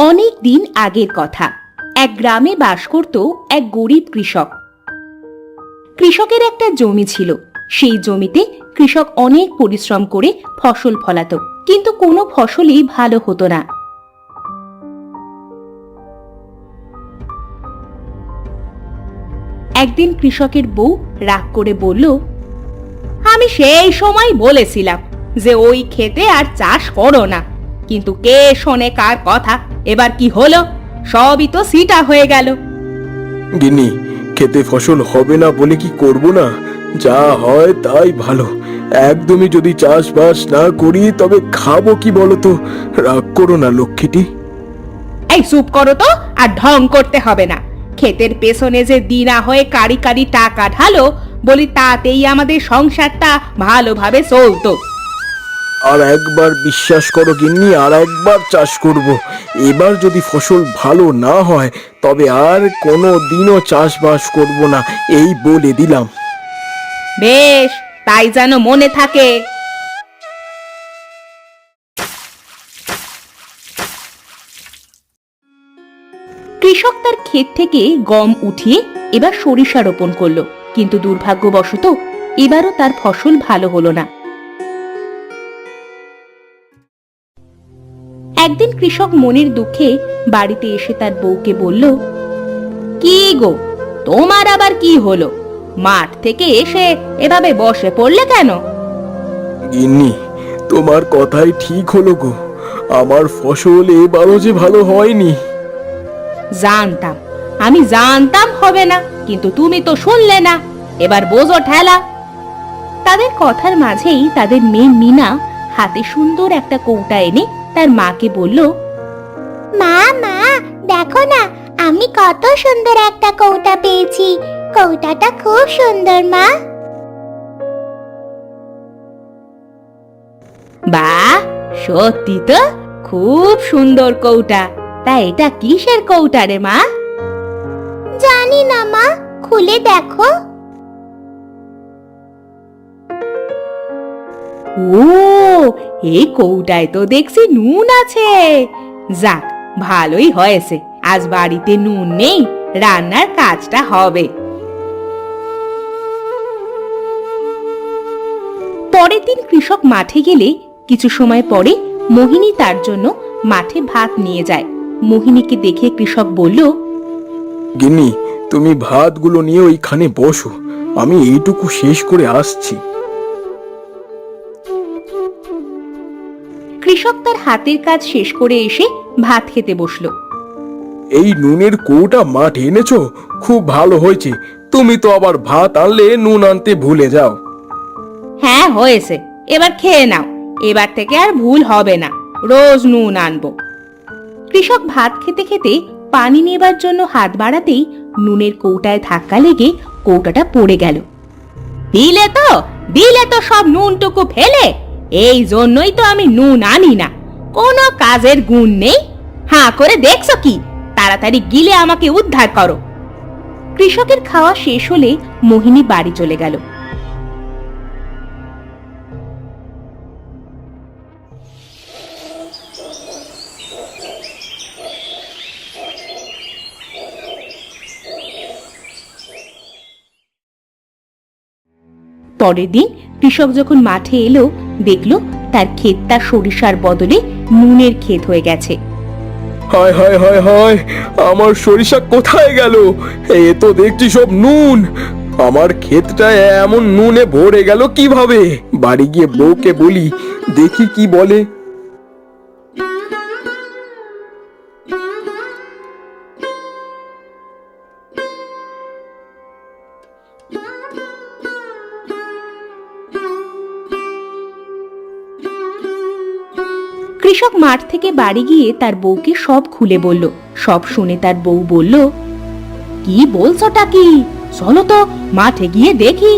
অনেক দিন আগের কথা। এক গ্রামে বাস করত এক গরিব কৃষক। কৃষকের একটা জমি ছিল। সেই জমিতে কৃষক অনেক পরিশ্রম করে ফসল ফলাতো, কিন্তু কোনো ফসলই ভালো হতো না। একদিন কৃষকের বউ রাগ করে বলল, আমি সেই সময় বলেছিলাম যে ওই ক্ষেতে আর চাষ করো না, কিন্তু কে শোনে কার কথা? এবার কি হলো? সবই তো সিটা হয়ে গেল। গিন্নি, খেতে ফসল হবে না বলে কি করব না? যা হয় তাই ভালো। একদমই যদি চাষবাস না করি তবে খাবো কি বলো তো? রাগ করো না লক্ষ্মীটি। এই চুপ করো তো, আর ঢং করতে হবে না। ক্ষেতের পেছনে যে দিনা হয়ে কারি কারি টাকা ঢালো, বলি তাতেই আমাদের সংসারটা ভালোভাবে চলতো। আর একবার বিশ্বাস করো গিন্নি, আর একবার চাষ করব। এবার যদি ফসল ভালো না হয় তবে আর কোনো দিনও চাষবাস করব না, এই বলে দিলাম। বেশ, তাই যেন মনে থাকে। কৃষক তার ক্ষেত থেকে গম উঠিয়ে এবার সরিষা রোপণ করলো, কিন্তু দুর্ভাগ্যবশত এবারও তার ফসল ভালো হলো না। একদিন কৃষক মনের দুঃখে বাড়িতে এসে তার বউকে বলল, কি গো, তোমার আবার কি হলো? মাঠ থেকে এসে এভাবে বসে পড়লে কেন? গিন্নি, তোমার কথাই ঠিক হলো গো। আমার ফসল এবারও যে ভালো হয়নি। জানতাম, আমি জানতাম হবে না, কিন্তু তুমি তো শুনলে না। এবার বোঝো ঠেলা। তাদের কথার মাঝেই তাদের মেয়ে মিনা হাতে সুন্দর একটা কৌটা এনে তার মাকে বলল, মা মা, দেখো না, আমি কত সুন্দর একটা কৌটা পেয়েছি। কৌটাটা খুব সুন্দর মা। বাহ, সত্যি তো খুব সুন্দর কৌটা। তা এটা কিসের কৌটা রে মা? জানি না মা, খুলে দেখো। ও, এই কৌটায় তো দেখছি নুন আছে। যাক, ভালোই হয়েছে, আজ বাড়িতে নুন নেই, রান্নার কাজটা হবে। পরের দিন কৃষক মাঠে গেলে কিছু সময় পরে মোহিনী তার জন্য মাঠে ভাত নিয়ে যায়। মোহিনীকে দেখে কৃষক বলল, গিন্নি, তুমি ভাতগুলো নিয়ে ওইখানে বসো, আমি এইটুকু শেষ করে আসছি। কৃষক তার হাতের কাজ শেষ করে এসে ভাত খেতে বসলো। এই নুনের কৌটা মাঠে এনেছো, খুব ভালো হয়েছে। তুমি তো আবার ভাত আনলে নুন আনতে ভুলে যাও। হ্যাঁ হয়েছে, এবার খেয়ে নাও। এবার থেকে আর ভুল হবে না, রোজ নুন আনবো। কৃষক ভাত খেতে খেতে পানি নেবার জন্য হাত বাড়াতেই নুনের কৌটায় ধাক্কা লেগে কৌটাটা পড়ে গেল। দিলে তো সব নুনটুকু ফেলে। এই জন্যই তো আমি নুন আনি না, কোনো কাজের গুণ নেই। হাঁ করে দেখছো কি? তাড়াতাড়ি গিলে আমাকে উদ্ধার করো। কৃষকের খাওয়া শেষ হলে মোহিনী বাড়ি চলে গেল। পরের দিন কৃষক যখন মাঠে এলো, দেখলো তার ক্ষেতটা সরিষার বদলে নুনের ক্ষেত হয়ে গেছে। হায় হায় হায় হায়, আমার সরিষা কোথায় গেল? এ তো দেখছি সব নুন। আমার ক্ষেতটা এমন নুনে ভরে গেল কিভাবে? বাড়ি গিয়ে বউকে বলি, দেখি কি বলে। কৃষক মাঠ থেকে বাড়ি গিয়ে তার বউকে সব খুলে বলল। সব শুনে তার বউ বলল, কি বলছোটা কি? চলো তো মাঠে গিয়ে দেখি।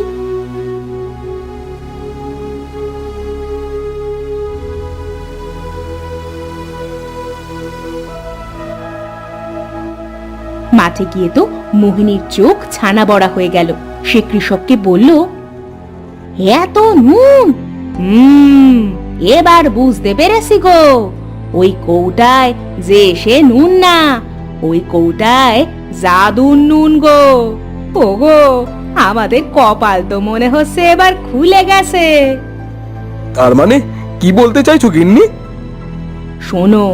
মাঠে গিয়ে তো মোহিনীর চোখ ছানা বড়া হয়ে গেল। সে কৃষককে বলল, এত নুন, এবার বুঝতে পেরেছি গো, ওই কৌটায় যে সে নুন না, ওই কৌটায় জাদুর নুন গো। ওগো, আমাদের কপাল তো মনে হচ্ছে এবার খুলে গেছে। তার মানে কি বলতে চাইছো গিন্নি? শোনো,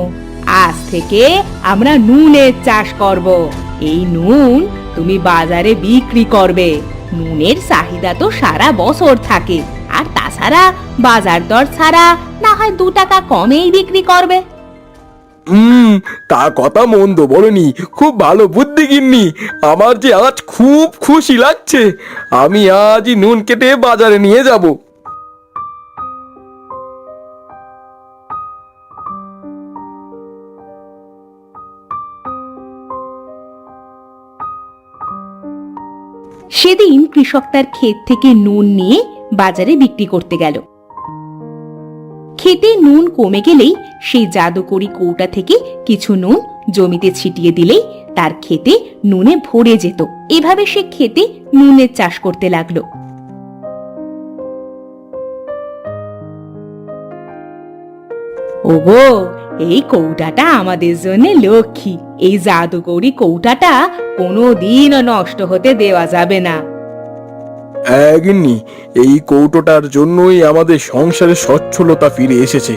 আজ থেকে আমরা নুনের চাষ করব। এই নুন তুমি বাজারে বিক্রি করবে। নুনের চাহিদা তো সারা বছর থাকে, আর তাছাড়া বাজার দর ছাড়া না হয় 2 টাকা কমেই বিক্রি করবে। তা কথা মন্দ বলনি, খুব ভালো বুদ্ধি গিন্নি। আমার যে আজ খুব খুশি লাগছে। আমি আজই নুন কেটে বাজারে নিয়ে যাব। সেদিন কৃষক তার ক্ষেত থেকে নুন নিয়ে বাজারে বিক্রি করতে গেল। খেতে নুন কমে গেলেই সেই জাদুকরি কৌটা থেকে কিছু নুন জমিতে ছিটিয়ে দিলেই তার খেতে নুনে ভরে যেত। এভাবে সে খেতে নুনের চাষ করতে লাগলো। ওগো, এই কৌটাটা আমাদের জন্য লক্ষ্মী। এই জাদুকরি কৌটাটা কোনোদিনও নষ্ট হতে দেওয়া যাবে না। গিন্নি, এই কৌটোটার জন্যই আমাদের সংসারে সচ্ছলতা ফিরে এসেছে।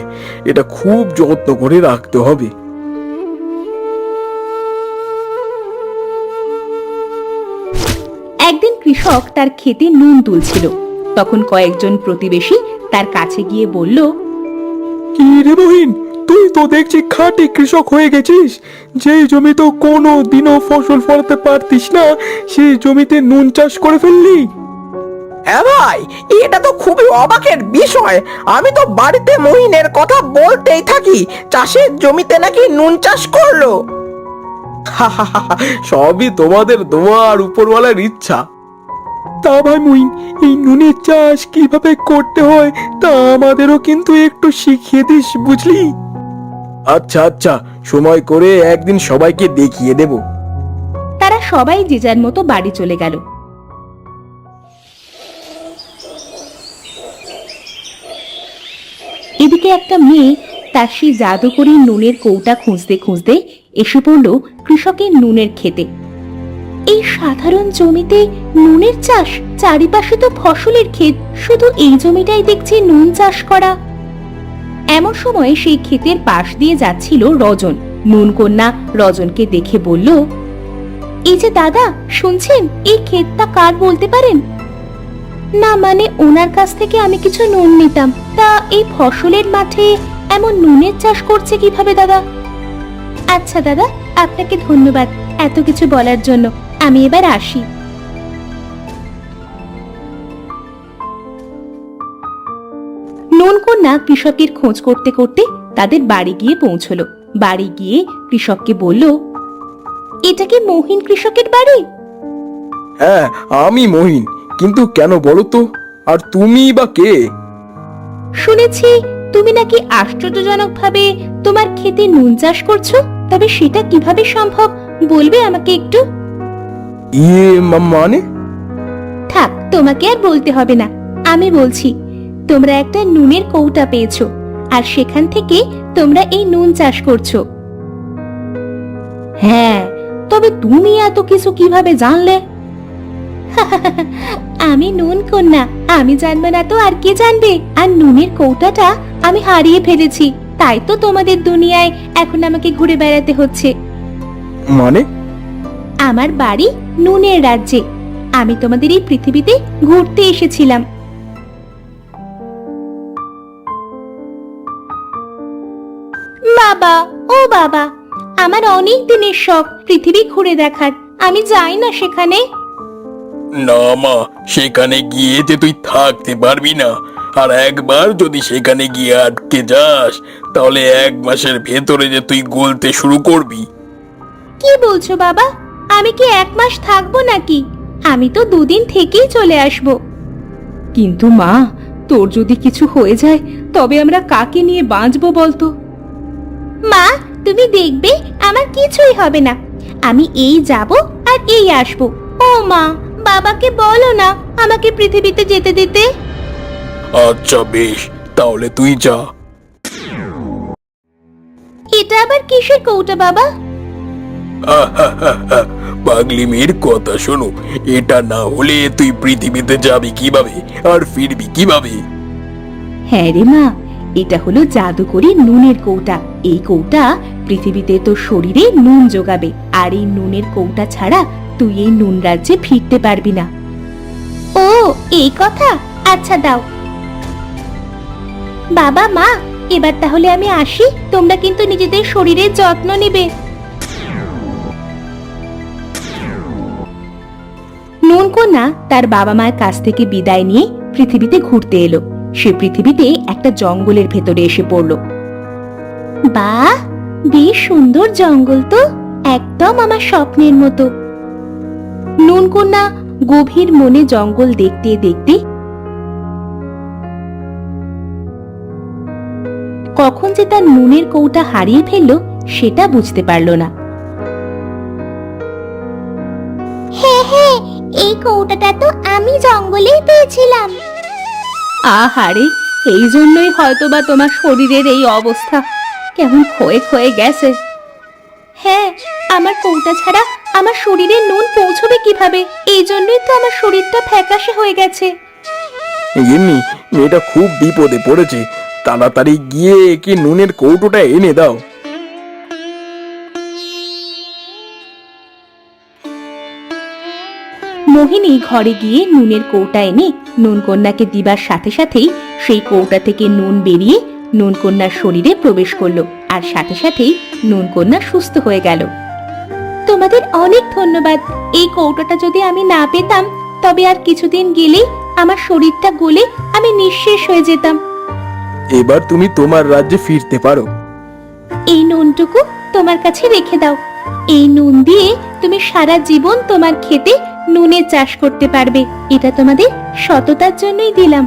এটা খুব যত্ন করে রাখতে হবে। একদিন কৃষক তার খেতে নুন তুলছিল। তখন কয়েকজন প্রতিবেশী তার কাছে গিয়ে বলল, কি রে বহিন, তুই তো দেখছি খাঁটি কৃষক হয়ে গেছিস। যেই জমিতে কোনো দিনও ফসল ফলাতে পারতিস না, সেই জমিতে নুন চাষ করে ফেললি। হ্যাঁ ভাই, এটা তো খুবই অবাকের বিষয়। আমি তো বাড়িতে মহিনের কথা বলতেই থাকি, চাষের জমিতে নাকি নুন চাষ করলো। সবই তোমাদের দোয়া আর উপরওয়ালার ইচ্ছা। তা ভাই মহিন, এই নুনের চাষ কিভাবে করতে হয় তা আমাদেরও কিন্তু একটু শিখিয়ে দিস, বুঝলি? আচ্ছা আচ্ছা, সময় করে একদিন সবাইকে দেখিয়ে দেব। তারা সবাই যে যার মতো বাড়ি চলে গেল। এদিকে একটা মেয়ে তার সেই জাদুকরি নুনের কৌটা খুঁজতে খুঁজতে এসে পড়ল কৃষকের নুনের খেতে। এই সাধারণ জমিতে নুনের চাষ, চারিপাশে তো ফসলের ক্ষেত, শুধু এই জমিটাই দেখছি নুন চাষ করা। এমন সময় সেই ক্ষেতের পাশ দিয়ে যাচ্ছিল রজন। নুন কন্যা রজনকে দেখে বলল, এই যে দাদা, শুনছেন এই ক্ষেতটা কার বলতে পারেন? না মানে ওনার কাছ থেকে আমি কিছু নুন নিতাম। তা এই ফসলের মাঠে এমন নুনের চাষ করছে কিভাবে দাদা? আচ্ছা দাদা, আপনাকে ধন্যবাদ এত কিছু বলার জন্য। আমি এবার আসি। নুন কন্যা কৃষকের খোঁজ করতে করতে তাদের বাড়ি গিয়ে পৌঁছলো। বাড়ি গিয়ে কৃষককে বলল, এটা কি মহিন কৃষকের বাড়ি? হ্যাঁ, আমি মহিন। কিন্তু কেন বলো তো? আর তুমি বা কে? শুনেছি তুমি নাকি আশ্চর্যজনক ভাবে তোমার খেতে নুন চাষ করছো। তবে সেটা কিভাবে সম্ভব বলবে আমাকে একটু? মানে? থাক, তোমাকে আর বলতে হবে না, আমি বলছি। তোমরা একটা নুনের কৌটা পেয়েছো, আর সেখান থেকে তোমরা এই নুন চাষ করছো। হ্যাঁ, তবে তুমি এত কিছু কিভাবে জানলে? আমি নুন কন্যা, আমি জানবো না তো আর কে জানবে? আর নুনের কৌটাটা আমি হারিয়ে ফেলেছি, তাই তো তোমাদের দুনিয়ায় এখন আমাকে ঘুরে বেড়াতে হচ্ছে। মানে? আমার বাড়ি নুনের রাজ্যে। আমি তোমাদের এই পৃথিবীতে ঘুরতে এসেছিলাম। বাবা, ও বাবা, আমার অনেক দিনের শখ পৃথিবী ঘুরে দেখার। আমি যাই না সেখানে। না মা, সেখানে গিয়ে যে তুই থাকতে পারবি না। আর একবার যদি সেখানে গিয়ে আটকে যাস, তাহলে 1 মাসের ভেতরে যে তুই গলতে শুরু করবি। কি বলছো বাবা? আমি কি 1 মাস থাকবো নাকি? আমি তো 2 দিন থেকেই চলে আসব। কিন্তু মা, তোর যদি কিছু হয়ে যায় তবে আমরা কাকে নিয়ে বাঁচবো বলতো? মা, তুমি দেখবে আমার কিছুই হবে না। আমি এই যাব আর এই আসব। ও মা, বাবাকে বলো না আমাকে পৃথিবীতে যেতে দিতে। আচ্ছা বেশ, তাহলে তুই যা। এটা আবার কিসের কৌটা বাবা? পাগলি মেয়ের কথা শোনো, এটা না হলে তুই পৃথিবীতে যাবি কিভাবে আর ফিরবি কিভাবে? হ্যাঁ রে মা, এটা হলো জাদুকরি নুনের কৌটা। এই কৌটা পৃথিবীতে তোর শরীরে নুন যোগাবে, আর এই নুনের কৌটা ছাড়া তুই এই নুন রাজ্যে ফিরতে পারবি না। ও এই কথা, আচ্ছা দাও। বাবা মা, এবার তাহলে আমি আসি, তোমরা কিন্তু নিজেদের শরীরের যত্ন নেবে। নুনকন্যা তার বাবা মায়ের কাছ থেকে বিদায় নিয়ে পৃথিবীতে ঘুরতে এলো। সে পৃথিবীতে একটা জঙ্গলের ভেতরে এসে পড়লো। বাহ, বেশ সুন্দর জঙ্গল তো, একদম আমার স্বপ্নের মতো। নুনকন্যা গভীর মনে জঙ্গল দেখতে দেখতে কখন যে তার নুনের কৌটা হারিয়ে ফেললো সেটা বুঝতে পারলো না। হ্যাঁ, এই কৌটাটা তো আমি জঙ্গলেই পেয়েছিলাম। আহারে, এই জন্যই হয়তোবা তোমার শরীরের এই অবস্থা, কেমন ক্ষয়ে ক্ষয়ে গেছে। হ্যাঁ, আমার কৌটা ছাড়া আমার শরীরে নুন পৌঁছবে কিভাবে? এই জন্যই তো আমার শরীরটা ফ্যাকাশে হয়ে গেছে। এমনি মেয়েটা খুব বিপদে পড়েছে, তাড়াতাড়ি গিয়ে কি নুনের কৌটোটা এনে দাও। মোহিনী ঘরে গিয়ে নুনের কৌটা এনে নুনকন্যাকে দিবার সাথে সাথেই সেই কৌটা থেকে নুন বেরিয়ে নুনকন্যার শরীরে প্রবেশ করলো, আর সাথে সাথেই নুনকন্যা সুস্থ হয়ে গেল। তোমাদের অনেক ধন্যবাদ। এই কৌটাটা যদি আমি না পেতাম, তবে আর কিছুদিন গেলেই আমার শরীরটা গলে আমি নিঃশেষ হয়ে যেতাম। এবার তুমি তোমার রাজ্যে ফিরতে পারো। এই নুনটুকু তোমার কাছে রেখে দাও। এই নুন দিয়ে তুমি সারা জীবন তোমার খেতে নুনের চাষ করতে পারবে। এটা তোমাদের সততার জন্যই দিলাম।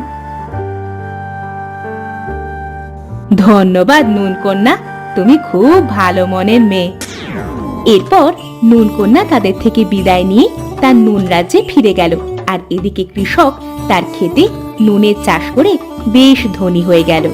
ধন্যবাদ নুনকন্যা, তুমি খুব ভালো মনের মেয়ে। এরপর নুনকন্যা তাদের থেকে বিদায় নিয়ে তার নুন রাজ্যে ফিরে গেল, আর এদিকে কৃষক তার খেতে নুনের চাষ করে বেশ ধনী হয়ে গেল।